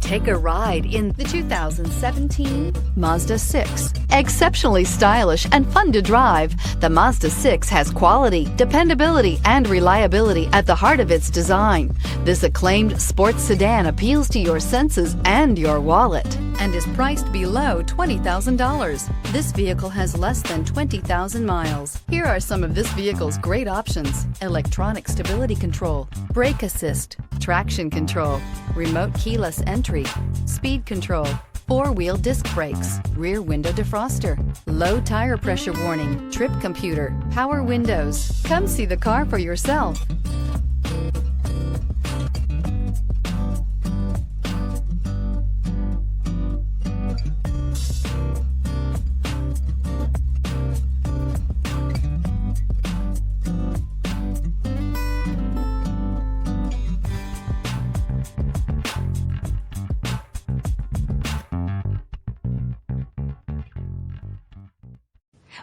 Take a ride in the 2017 Mazda 6. Exceptionally stylish and fun to drive, the Mazda 6 has quality, dependability, and reliability at the heart of its design. This acclaimed sports sedan appeals to your senses and your wallet and is priced below $20,000. This vehicle has less than 20,000 miles. Here are some of this vehicle's great options: electronic stability control, brake assist, traction control, remote keyless entry, speed control, four-wheel disc brakes, rear window defroster, low tire pressure warning, trip computer, power windows. Come see the car for yourself.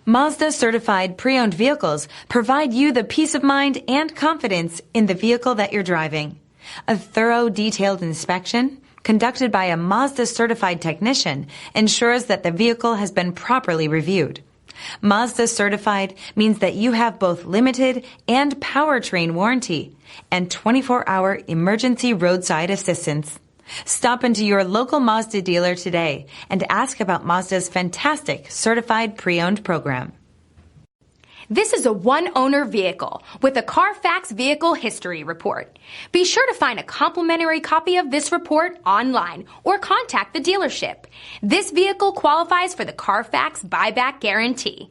Mazda certified pre-owned vehicles provide you the peace of mind and confidence in the vehicle that you're driving. A thorough, detailed inspection conducted by a Mazda certified technician ensures that the vehicle has been properly reviewed. Mazda certified means that you have both limited and powertrain warranty and 24-hour emergency roadside assistance. Stop into your local Mazda dealer today and ask about Mazda's fantastic certified pre-owned program. This is a one-owner vehicle with a Carfax Vehicle History Report. Be sure to find a complimentary copy of this report online or contact the dealership. This vehicle qualifies for the Carfax Buyback Guarantee.